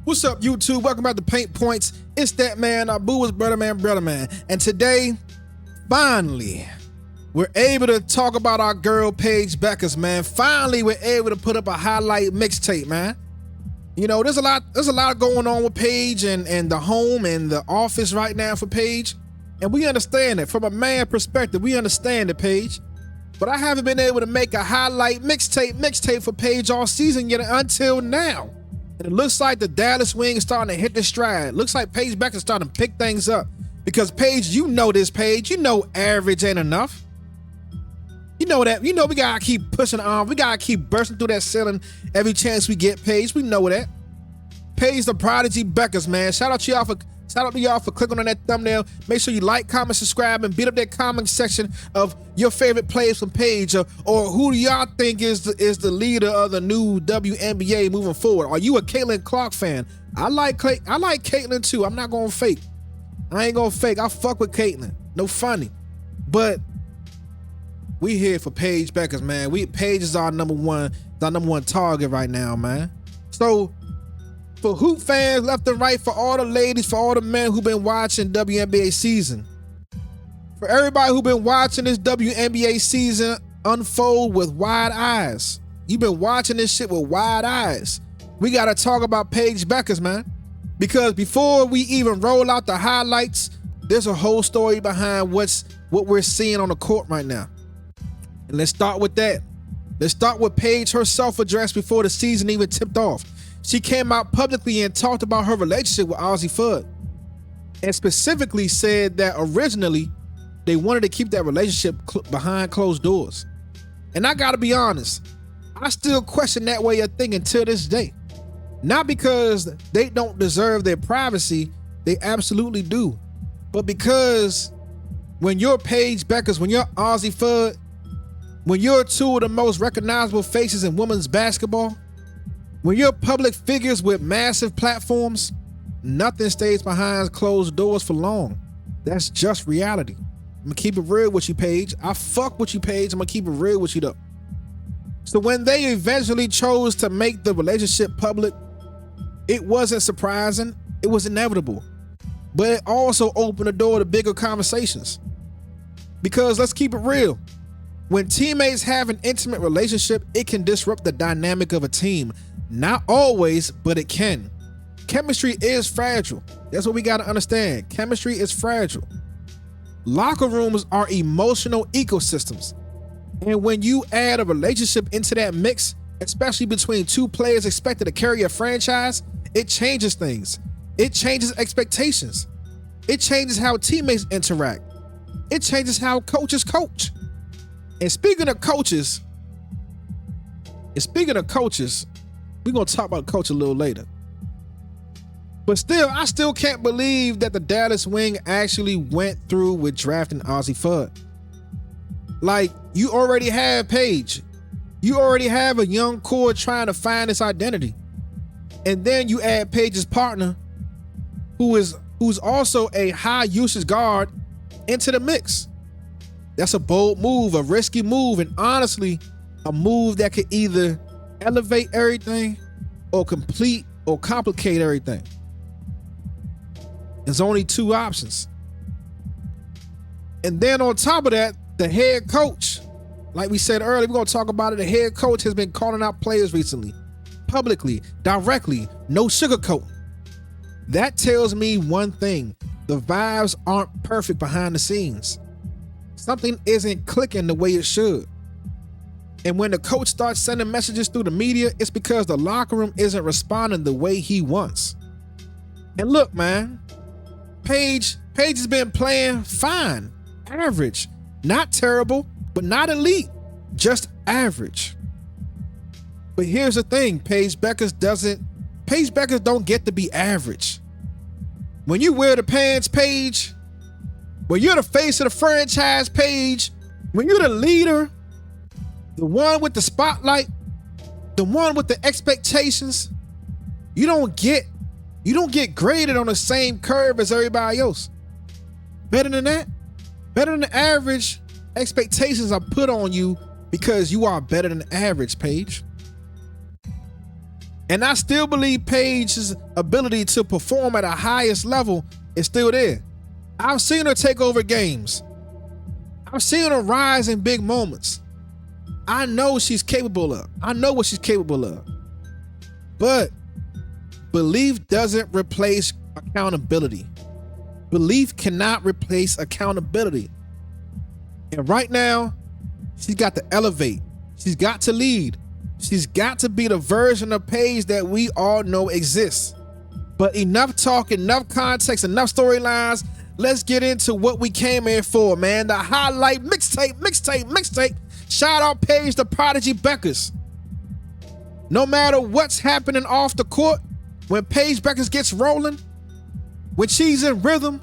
What's up, YouTube? Welcome back to Paint Points. It's that man, Abu's brother man. And today, finally, we're able to talk about our girl, Paige Bueckers, man. Finally, we're able to put up a highlight mixtape, man. You know, there's a lot going on with Paige and the home and the office right now for Paige. And we understand it. From a man perspective, we understand it, Paige. But I haven't been able to make a highlight mixtape for Paige all season yet until now. And it looks like the Dallas wing is starting to hit the stride. Looks like Paige Bueckers is starting to pick things up. Because Paige, you know this, Paige. You know average ain't enough. You know that. You know we gotta keep pushing on. We gotta keep bursting through that ceiling every chance we get, Paige. We know that. Paige the Prodigy Bueckers, man. Shout out to y'all for clicking on that thumbnail. Make sure you like, comment, subscribe, and beat up that comment section of your favorite players from Paige, or who do y'all think is the leader of the new WNBA moving forward. Are you a Caitlin Clark fan? I like Caitlin too. I'm not gonna fake. I ain't gonna fake. I fuck with Caitlin. No funny. But we here for Paige Bueckers, man. Paige is our number one target right now, man. So for hoop fans left and right, for all the ladies, for all the men who've been watching WNBA season, for everybody who've been watching this WNBA season unfold with wide eyes, you've been watching this shit with wide eyes. We gotta talk about Paige Bueckers, man, because before we even roll out the highlights, there's a whole story behind what we're seeing on the court right now. And let's start with that. Let's start with Paige herself address before the season even tipped off. She came out publicly and talked about her relationship with Azzi Fudd, and specifically said that originally they wanted to keep that relationship behind closed doors. And I gotta be honest, I still question that way of thinking to this day. Not because they don't deserve their privacy, they absolutely do, but because when you're Paige Bueckers, when you're Azzi Fudd, when you're two of the most recognizable faces in women's basketball, when you're public figures with massive platforms, nothing stays behind closed doors for long. That's just reality. I'm gonna keep it real with you, Paige. I fuck with you, Paige. I'm gonna keep it real with you though. So when they eventually chose to make the relationship public, it wasn't surprising. It was inevitable. But it also opened the door to bigger conversations. Because let's keep it real. When teammates have an intimate relationship, it can disrupt the dynamic of a team. Not always, but it can. Chemistry is fragile. That's what we gotta understand. Chemistry is fragile. Locker rooms are emotional ecosystems. And when you add a relationship into that mix, especially between two players expected to carry a franchise, it changes things. It changes expectations. It changes how teammates interact. It changes how coaches coach. And speaking of coaches, we're gonna talk about coach a little later. But still, I still can't believe that the Dallas wing actually went through with drafting Azzi Fudd. Like, you already have Paige. You already have a young core trying to find its identity. And then you add Paige's partner, who's also a high usage guard, into the mix. That's a bold move, a risky move, and honestly, a move that could either elevate everything or complete or complicate everything. There's only two options. And then on top of that, the head coach, like we said earlier, we're gonna talk about it. The head coach has been calling out players recently, publicly, directly, no sugarcoat. That tells me one thing: the vibes aren't perfect behind the scenes. Something isn't clicking the way it should. And when the coach starts sending messages through the media, it's because the locker room isn't responding the way he wants. And look, man, Paige has been playing fine, average, not terrible, but not elite, just average. But here's the thing, Paige Bueckers don't get to be average. When you wear the pants, Paige, when you're the face of the franchise, Paige, when you're the leader, the one with the spotlight, the one with the expectations, you don't get graded on the same curve as everybody else. Better than that, better than the average, expectations are put on you because you are better than average, Paige. And I still believe Paige's ability to perform at a highest level is still there. I've seen her take over games. I've seen her rise in big moments. I know she's capable of. I know what she's capable of. But belief doesn't replace accountability. Belief cannot replace accountability. And right now, she's got to elevate. She's got to lead. She's got to be the version of Paige that we all know exists. But enough talk, enough context, enough storylines. Let's get into what we came here for, man. The highlight mixtape. Shout out Paige, the Prodigy Bueckers. No matter what's happening off the court, when Paige Bueckers gets rolling, when she's in rhythm,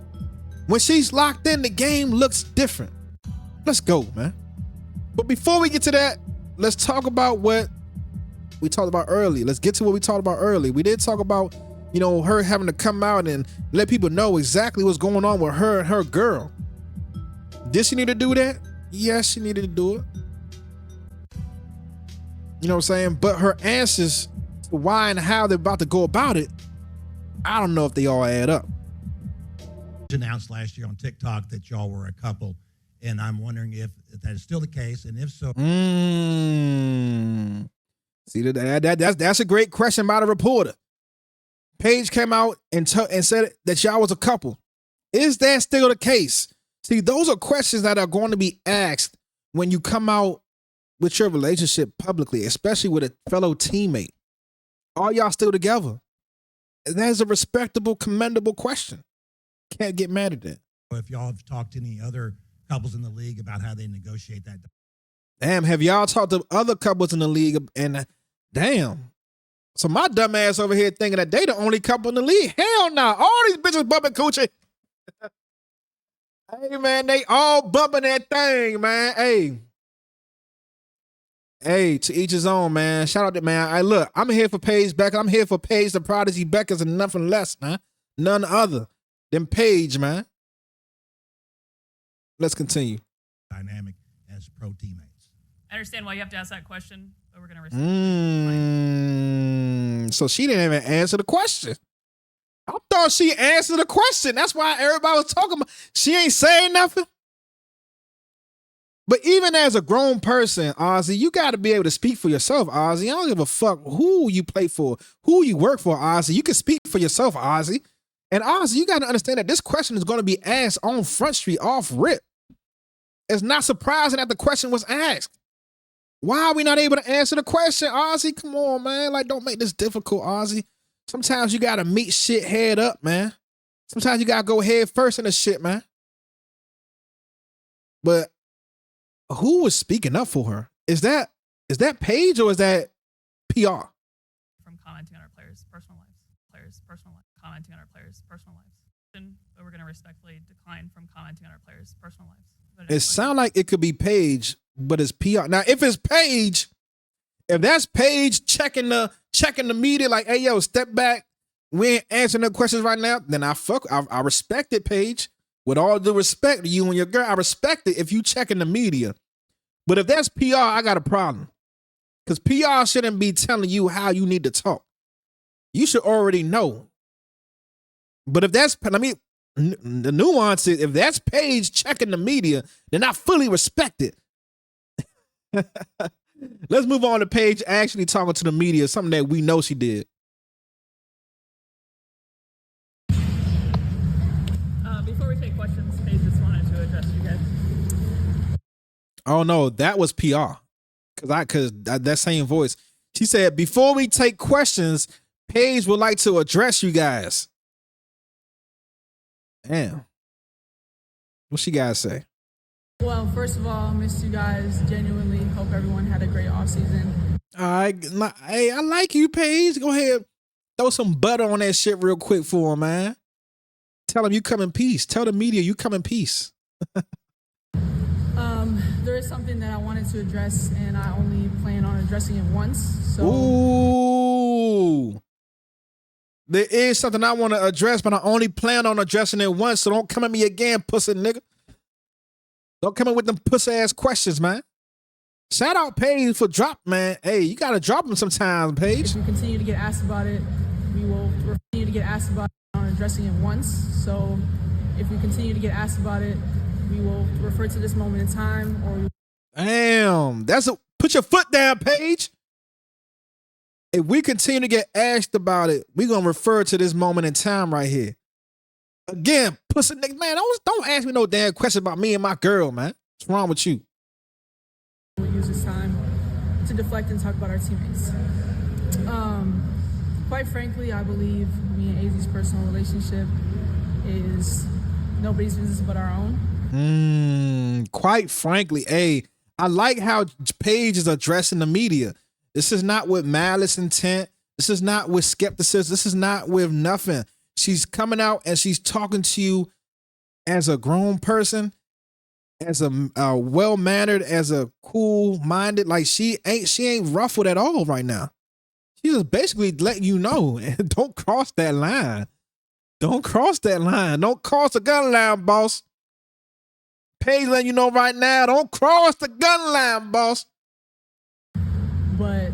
when she's locked in, the game looks different. Let's go, man. But before we get to that, let's talk about what we talked about early. Let's get to what we talked about early. We did talk about, you know, her having to come out and let people know exactly what's going on with her and her girl. Did she need to do that? Yes, she needed to do it. You know what I'm saying? But her answers to why and how they're about to go about it, I don't know if they all add up. Announced last year on TikTok that y'all were a couple, and I'm wondering if that is still the case, and if so. See, that's a great question by the reporter. Paige came out and said that y'all was a couple. Is that still the case? See, those are questions that are going to be asked when you come out with your relationship publicly, especially with a fellow teammate. Are y'all still together? That's a respectable, commendable question. Can't get mad at that. If y'all have talked to any other couples in the league about how they negotiate that. Damn, have y'all talked to other couples in the league? And damn. So my dumb ass over here thinking that they the only couple in the league. Hell no. All these bitches bumping coochie. Hey, man, they all bumping that thing, man. Hey, to each his own, man. Shout out to, man. Hey, look, I'm here for Paige Bueckers. I'm here for Paige, the Prodigy Bueckers, and nothing less, man. None other than Paige, man. Let's continue. Dynamic as pro teammates. I understand why you have to ask that question, but we're going to respect it. So she didn't even answer the question. I thought she answered the question. That's why everybody was talking about. She ain't saying nothing. But even as a grown person, Azzi, you got to be able to speak for yourself, Azzi. I don't give a fuck who you play for, who you work for, Azzi. You can speak for yourself, Azzi. And Azzi, you got to understand that this question is going to be asked on Front Street, off rip. It's not surprising that the question was asked. Why are we not able to answer the question, Azzi? Come on, man. Like, don't make this difficult, Azzi. Sometimes you got to meet shit head up, man. Sometimes you got to go head first in the shit, man. But who was speaking up for her? Is that Paige or is that PR? From commenting on our players' personal lives. Commenting on our players' personal lives. But we're going to respectfully decline from commenting on our players' personal lives. It sounds like it could be Paige, but it's PR. Now, if it's Paige, if that's Paige checking the media, like, hey, yo, step back. We ain't answering the questions right now. Then I respect it, Paige. With all due respect to you and your girl, I respect it if you checking the media. But if that's PR, I got a problem. Because PR shouldn't be telling you how you need to talk. You should already know. But if that's, the nuance is, if that's Paige checking the media, then I fully respect it. Let's move on to Paige actually talking to the media, something that we know she did. Before we take questions, Paige just wanted to address you guys. Oh no, that was PR. Cause that same voice. She said, before we take questions, Paige would like to address you guys. Damn. What she gotta say? Well, first of all, I missed you guys. Genuinely hope everyone had a great offseason. All right. Hey, I like you, Paige. Go ahead. Throw some butter on that shit real quick for him, man. Tell him you come in peace. Tell the media you come in peace. There is something that I wanted to address, and I only plan on addressing it once. So. Ooh. There is something I want to address, but I only plan on addressing it once, so don't come at me again, pussy nigga. Don't come in with them pussy-ass questions, man. Shout out Paige for drop, man. Hey, you gotta drop them sometimes, Paige. If we continue to get asked about it, we will continue to get asked about it on addressing it once. So if we continue to get asked about it, we will refer to this moment in time, or Damn, put your foot down, Paige. If we continue to get asked about it, we're gonna refer to this moment in time right here. Again, pussy nigga, man, don't ask me no damn question about me and my girl, man. What's wrong with you? we'll use this time to deflect and talk about our teammates. Quite frankly, I believe me and Azzi's personal relationship is nobody's business but our own. Quite frankly, hey, I like how Paige is addressing the media. This is not with malice intent. This is not with skepticism. This is not with nothing. She's coming out and she's talking to you as a grown person, as a well-mannered, as a cool-minded. Like she ain't ruffled at all right now. She's just basically letting you know, don't cross that line. Don't cross that line. Don't cross the gun line, boss. Paige letting you know right now, don't cross the gun line, boss. But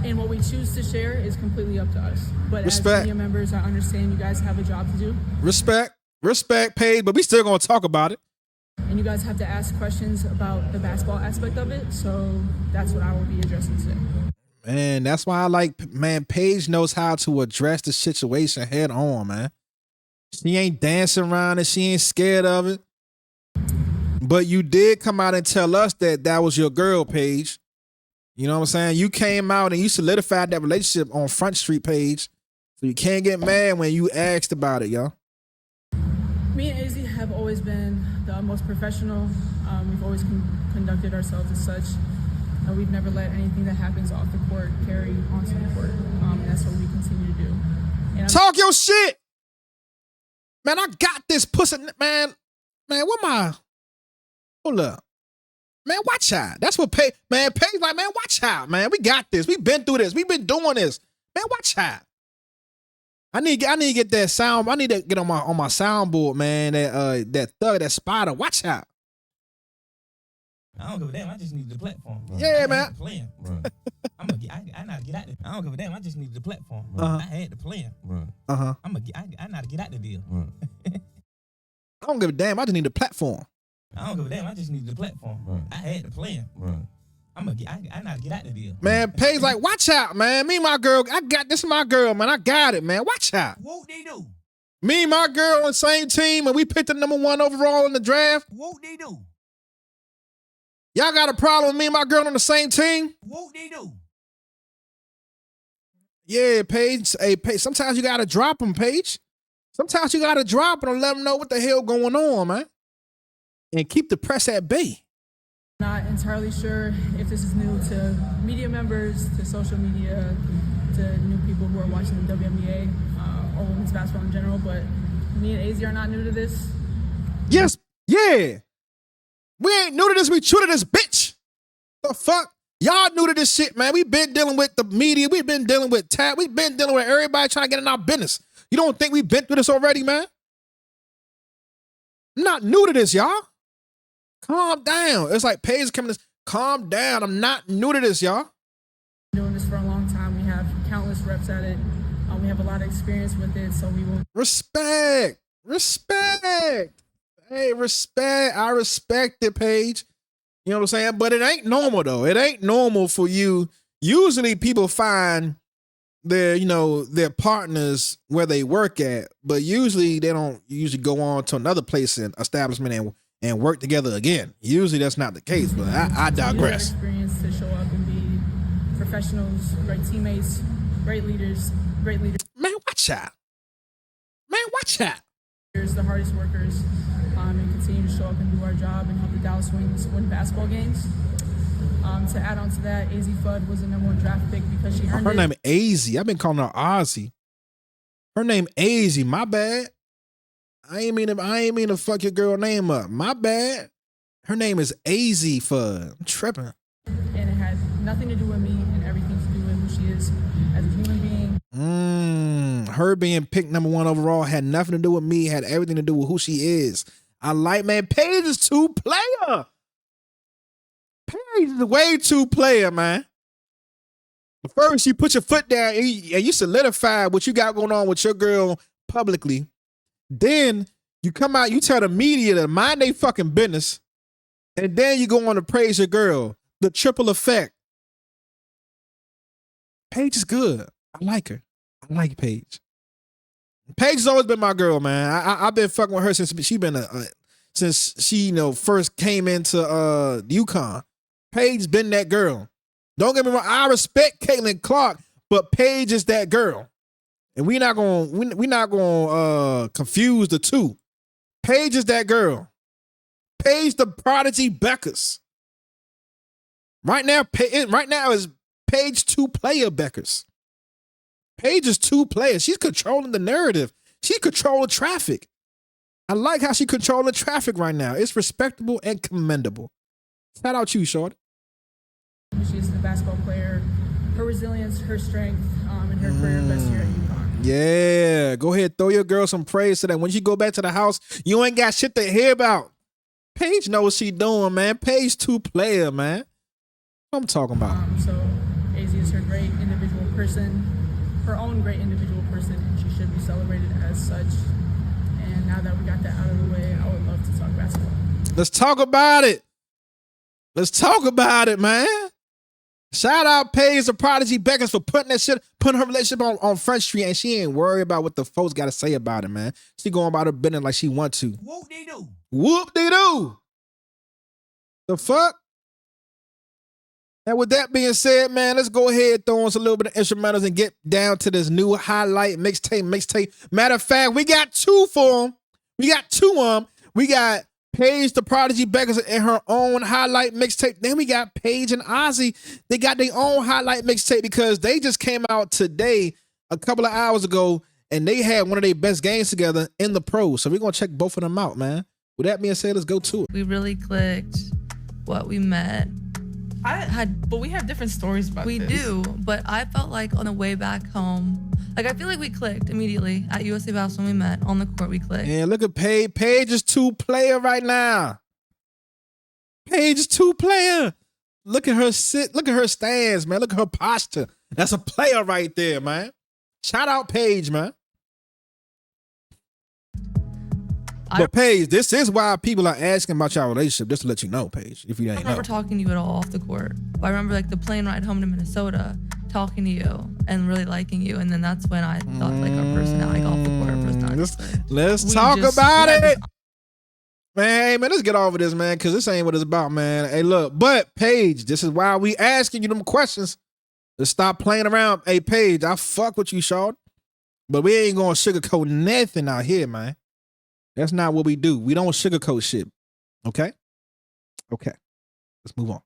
and what we choose to share is completely up to us. But Respect. as media members, I understand you guys have a job to do. Respect, Paige, but we still gonna talk about it. And you guys have to ask questions about the basketball aspect of it. So that's what I will be addressing today. Man, that's why I like, man, Paige knows how to address the situation head on, man. She ain't dancing around it. She ain't scared of it. But you did come out and tell us that was your girl, Paige. You know what I'm saying? You came out and you solidified that relationship on Front Street, Paige. So you can't get mad when you asked about it, y'all. Me and Azzi have always been the most professional. We've always conducted ourselves as such. We've never let anything that happens off the court carry onto the court. And that's what we continue to do. And Talk your shit. Man, I got this pussy, man. Man, what my... Hold up. Man, watch out. That's what Paige like, man, watch out, man. We got this. We've been through this. We've been doing this. Man, watch out. I need to get that sound. I need to get on my soundboard, man. That thug, that spider. Watch out. I don't give a damn. I just need the platform. Bro. Yeah, man. Playing. I not get out there. I don't give a damn. I just need the platform. Uh-huh. I had the plan. Uh-huh. I not get out the deal. I don't give a damn. I just need the platform. I don't give a damn. I just need the platform. I had the plan. I not get out the deal. Man, Paige like, watch out, man. Me and my girl, this is my girl, man. I got it, man. Watch out. What they do? Me and my girl on the same team, and we picked the #1 overall in the draft. What they do? Y'all got a problem with me and my girl on the same team? What they do? Yeah, Paige. Hey, Paige, sometimes you got to drop them, Paige. Sometimes you got to drop them and let them know what the hell going on, man. And keep the press at bay. not entirely sure if this is new to media members, to social media, to new people who are watching the WNBA or women's basketball in general, but me and Azzi are not new to this. Yes, yeah. We ain't new to this. We true to this bitch. The fuck? Y'all new to this shit, man. We've been dealing with the media. We've been dealing with TAP. We've been dealing with everybody trying to get in our business. You don't think we've been through this already, man? I'm not new to this, y'all. Calm down. It's like Paige coming to this. Calm down. I'm not new to this, y'all. Doing this for a long time. We have countless reps at it. We have a lot of experience with it, so we will. Respect. Hey, respect. I respect it, Paige. You know what I'm saying? But it ain't normal, though. It ain't normal for you. Usually people find their partners where they work at, but usually they don't usually go on to another place and establishment and work together again. Usually that's not the case, but I digress. Experience to show up and be professionals, great teammates, great leaders. Man, watch out. The hardest workers, and continue to show up and do our job and help the Dallas Wings win basketball games. To add on to that, Azzi Fudd was the #1 draft pick because she earned Her it. name Azzi. I've been calling her Azzi. Her name Azzi. My bad. I ain't mean to fuck your girl name up. My bad. Her name is Azzi Fudd. I'm tripping. And it had nothing to do with me and everything to do with who she is as a human being. Her being picked #1 overall had nothing to do with me, had everything to do with who she is. I like, man, Paige is 2 player. Paige is way too player, man. First, you put your foot down and you solidify what you got going on with your girl publicly. Then you come out, you tell the media to mind their fucking business. And then you go on to praise your girl. The triple effect. Paige is good. I like her. I like Paige. Paige has always been my girl, man. I've been fucking with her since she first came into UConn. Paige's been that girl. Don't get me wrong. I respect Caitlin Clark, but Paige is that girl, and we're not gonna confuse the two. Paige is that girl. Paige the prodigy Bueckers. Right now is Paige 2-player Bueckers. Paige is 2 players. She's controlling the narrative. She's controlling traffic. I like how she's controlling traffic right now. It's respectable and commendable. Shout out you, Short. She's the basketball player. Her resilience, her strength, and her career best year at UConn. Yeah, go ahead, throw your girl some praise so that when she go back to the house, you ain't got shit to hear about. Paige know what she doing, man. Paige 2-player, man. What I'm talking about. So Azzi is her great individual person, her own great individual person, and she should be celebrated as such. And now that we got that out of the way, I would love to talk basketball. Let's talk about it. Let's talk about it, man. Shout out Paige the prodigy Bueckers for putting her relationship on Front Street, and she ain't worried about what the folks got to say about it, man. She going about her business like she want to. Whoop-de-doo. Whoop-de-doo. The fuck? And with that being said, man, let's go ahead and throw on a little bit of instrumentals and get down to this new highlight mixtape. Matter of fact, we got 2 for them. We got 2 of them. We got Paige the prodigy Bueckers in her own highlight mixtape. Then we got Paige and Azzi. They got their own highlight mixtape because they just came out today, a couple of hours ago, and they had one of their best games together in the pros. So we're going to check both of them out, man. With that being said, let's go to it. We really clicked. What we met. But we have different stories about We this. do, but I felt like on the way back home, like I feel like we clicked immediately at USA Bass when we met on the court. We clicked. Yeah, look at Paige. Paige is 2-player right now. Paige is 2-player. Look at her sit. Look at her stance, man. Look at her posture. That's a player right there, man. Shout out Paige, man. But Paige, this is why people are asking about your relationship, just to let you know, Paige, if you I ain't don't know. remember talking to you at all off the court. But I remember like the plane ride home to Minnesota, talking to you and really liking you, and then that's when I thought like our personality, like off the court, our personality. Let's talk about it. Man, let's get over this, man, because this ain't what it's about, man. Hey, look, but Paige, this is why we asking you them questions. Let's stop playing around. Hey, Paige, I fuck with you, Short, but we ain't gonna sugarcoat nothing out here, man. That's not what we do. We don't sugarcoat shit. Okay? Okay. Let's move on.